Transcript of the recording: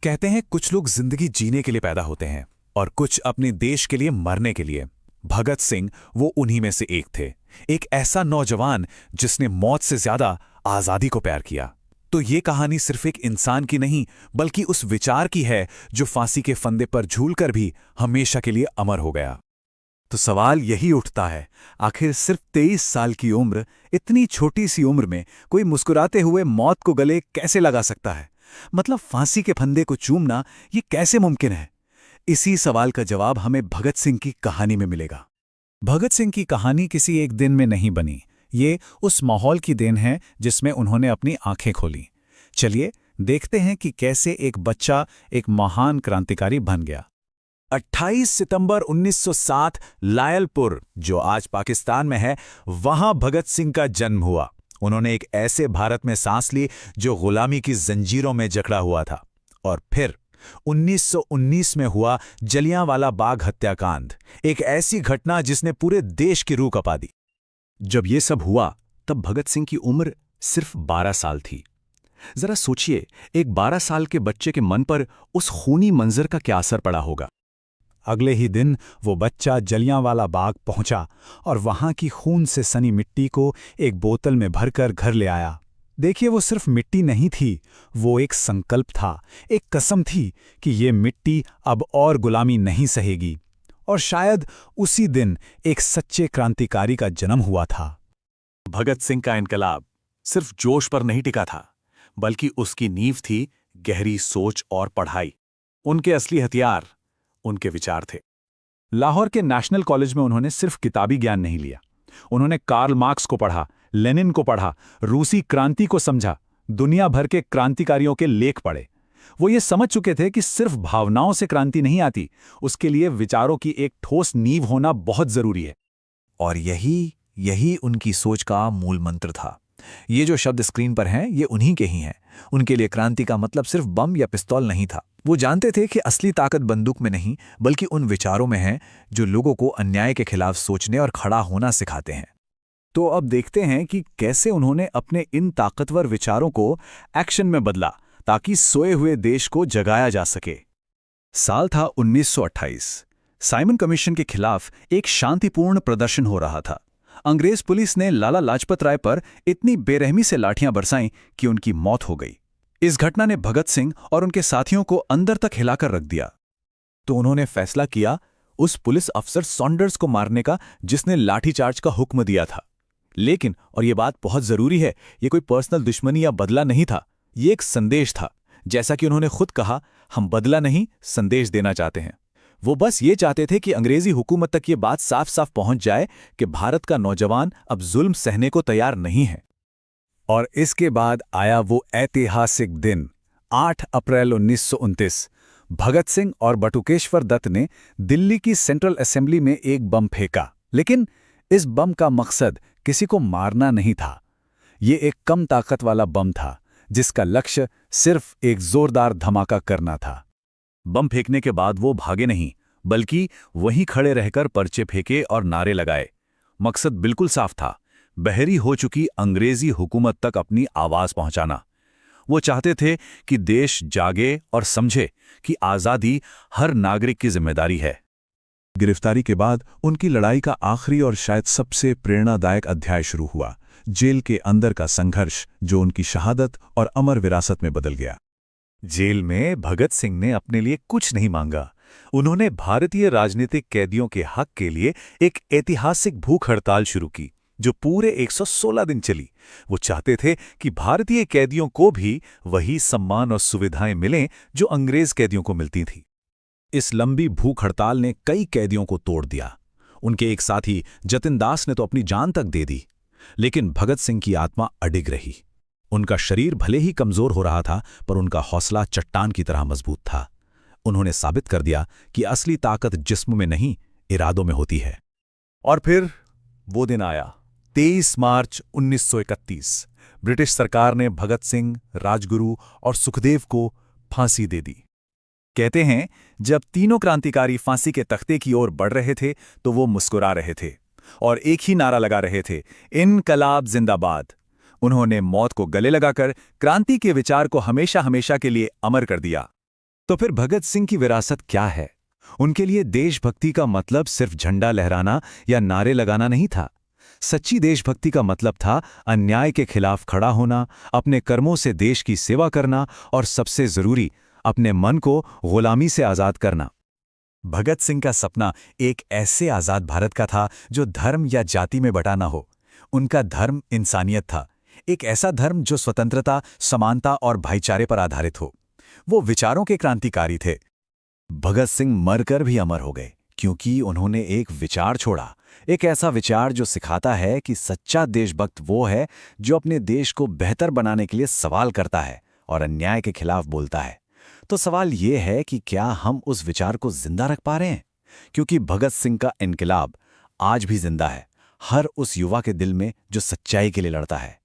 कहते हैं कुछ लोग जिंदगी जीने के लिए पैदा होते हैं और कुछ अपने देश के लिए मरने के लिए। भगत सिंह वो उन्हीं में से एक थे, एक ऐसा नौजवान जिसने मौत से ज्यादा आजादी को प्यार किया। तो ये कहानी सिर्फ एक इंसान की नहीं बल्कि उस विचार की है जो फांसी के फंदे पर झूलकर भी हमेशा के लिए अमर हो गया। तो सवाल यही उठता है, आखिर सिर्फ 23 साल की उम्र, इतनी छोटी सी उम्र में कोई मुस्कुराते हुए मौत को गले कैसे लगा सकता है? मतलब फांसी के फंदे को चूमना ये कैसे मुमकिन है? इसी सवाल का जवाब हमें भगत सिंह की कहानी में मिलेगा। भगत सिंह की कहानी किसी एक दिन में नहीं बनी, ये उस माहौल की देन है जिसमें उन्होंने अपनी आंखें खोली। चलिए देखते हैं कि कैसे एक बच्चा एक महान क्रांतिकारी बन गया। 28 सितंबर 1907 लायलपुर, जो आज पाकिस्तान में है, वहां भगत सिंह का जन्म हुआ। उन्होंने एक ऐसे भारत में सांस ली जो गुलामी की जंजीरों में जकड़ा हुआ था। और फिर 1919 में हुआ जलियांवाला बाग हत्याकांड, एक ऐसी घटना जिसने पूरे देश की रूह कपा दी। जब ये सब हुआ तब भगत सिंह की उम्र सिर्फ 12 साल थी। जरा सोचिए, एक 12 साल के बच्चे के मन पर उस खूनी मंजर का क्या असर पड़ा होगा। अगले ही दिन वो बच्चा जलियांवाला बाग पहुंचा और वहां की खून से सनी मिट्टी को एक बोतल में भरकर घर ले आया। देखिए, वो सिर्फ मिट्टी नहीं थी, वो एक संकल्प था, एक कसम थी कि ये मिट्टी अब और गुलामी नहीं सहेगी। और शायद उसी दिन एक सच्चे क्रांतिकारी का जन्म हुआ था। भगत सिंह का इनकलाब सिर्फ जोश पर नहीं टिका था, बल्कि उसकी नींव थी गहरी सोच और पढ़ाई। उनके असली हथियार उनके विचार थे। लाहौर के नेशनल कॉलेज में उन्होंने सिर्फ किताबी ज्ञान नहीं लिया, उन्होंने कार्ल मार्क्स को पढ़ा, लेनिन को पढ़ा, रूसी क्रांति को समझा, दुनिया भर के क्रांतिकारियों के लेख पढ़े। वो ये समझ चुके थे कि सिर्फ भावनाओं से क्रांति नहीं आती, उसके लिए विचारों की एक ठोस नींव होना बहुत जरूरी है। और यही उनकी सोच का मूल मंत्र था। ये जो शब्द स्क्रीन पर हैं, ये उन्हीं के ही हैं। उनके लिए क्रांति का मतलब सिर्फ बम या पिस्तौल नहीं था। वो जानते थे कि असली ताकत बंदूक में नहीं, बल्कि उन विचारों में है जो लोगों को अन्याय के खिलाफ सोचने और खड़ा होना सिखाते हैं। तो अब देखते हैं कि कैसे उन्होंने अपने इन ताकतवर विचारों को एक्शन में बदला ताकि सोए हुए देश को जगाया जा सके। साल था 1928। साइमन कमीशन के खिलाफ एक शांतिपूर्ण प्रदर्शन हो रहा था। अंग्रेज पुलिस ने लाला लाजपत राय पर इतनी बेरहमी से लाठियां बरसाईं कि उनकी मौत हो गई। इस घटना ने भगत सिंह और उनके साथियों को अंदर तक हिलाकर रख दिया। तो उन्होंने फैसला किया उस पुलिस अफसर सॉन्डर्स को मारने का जिसने लाठीचार्ज का हुक्म दिया था। लेकिन, और ये बात बहुत जरूरी है, ये कोई पर्सनल दुश्मनी या बदला नहीं था, ये एक संदेश था। जैसा कि उन्होंने खुद कहा, हम बदला नहीं, संदेश देना चाहते हैं। वो बस ये चाहते थे कि अंग्रेजी हुकूमत तक ये बात साफ साफ पहुंच जाए कि भारत का नौजवान अब जुल्म सहने को तैयार नहीं है। और इसके बाद आया वो ऐतिहासिक दिन, 8 अप्रैल 1929। भगत सिंह और बटुकेश्वर दत्त ने दिल्ली की सेंट्रल असेंबली में एक बम फेंका। लेकिन इस बम का मकसद किसी को मारना नहीं था। ये एक कम ताकत वाला बम था जिसका लक्ष्य सिर्फ एक जोरदार धमाका करना था। बम फेंकने के बाद वो भागे नहीं, बल्कि वहीं खड़े रहकर पर्चे फेंके और नारे लगाए। मकसद बिल्कुल साफ था, बहरी हो चुकी अंग्रेजी हुकूमत तक अपनी आवाज पहुंचाना। वो चाहते थे कि देश जागे और समझे कि आज़ादी हर नागरिक की जिम्मेदारी है। गिरफ्तारी के बाद उनकी लड़ाई का आखिरी और शायद सबसे प्रेरणादायक अध्याय शुरू हुआ, जेल के अंदर का संघर्ष जो उनकी शहादत और अमर विरासत में बदल गया। जेल में भगत सिंह ने अपने लिए कुछ नहीं मांगा। उन्होंने भारतीय राजनीतिक कैदियों के हक के लिए एक ऐतिहासिक भूख हड़ताल शुरू की जो पूरे 116 दिन चली। वो चाहते थे कि भारतीय कैदियों को भी वही सम्मान और सुविधाएं मिलें जो अंग्रेज कैदियों को मिलती थी। इस लंबी भूख हड़ताल ने कई कैदियों को तोड़ दिया। उनके एक साथी जतिन दास ने तो अपनी जान तक दे दी। लेकिन भगत सिंह की आत्मा अडिग रही। उनका शरीर भले ही कमजोर हो रहा था, पर उनका हौसला चट्टान की तरह मजबूत था। उन्होंने साबित कर दिया कि असली ताकत जिस्म में नहीं, इरादों में होती है। और फिर वो दिन आया, 23 मार्च 1931। ब्रिटिश सरकार ने भगत सिंह, राजगुरु और सुखदेव को फांसी दे दी। कहते हैं, जब तीनों क्रांतिकारी फांसी के तख्ते की ओर बढ़ रहे थे तो वो मुस्कुरा रहे थे और एक ही नारा लगा रहे थे, इनकलाब जिंदाबाद। उन्होंने मौत को गले लगाकर क्रांति के विचार को हमेशा हमेशा के लिए अमर कर दिया। तो फिर भगत सिंह की विरासत क्या है? उनके लिए देशभक्ति का मतलब सिर्फ झंडा लहराना या नारे लगाना नहीं था। सच्ची देशभक्ति का मतलब था अन्याय के खिलाफ खड़ा होना, अपने कर्मों से देश की सेवा करना और सबसे जरूरी, अपने मन को गुलामी से आजाद करना। भगत सिंह का सपना एक ऐसे आजाद भारत का था जो धर्म या जाति में बटा ना हो। उनका धर्म इंसानियत था, एक ऐसा धर्म जो स्वतंत्रता, समानता और भाईचारे पर आधारित हो। वो विचारों के क्रांतिकारी थे। भगत सिंह मरकर भी अमर हो गए क्योंकि उन्होंने एक विचार छोड़ा, एक ऐसा विचार जो सिखाता है कि सच्चा देशभक्त वो है जो अपने देश को बेहतर बनाने के लिए सवाल करता है और अन्याय के खिलाफ बोलता है। तो सवाल ये है कि क्या हम उस विचार को जिंदा रख पा रहे हैं? क्योंकि भगत सिंह का इनकलाब आज भी जिंदा है, हर उस युवा के दिल में जो सच्चाई के लिए लड़ता है।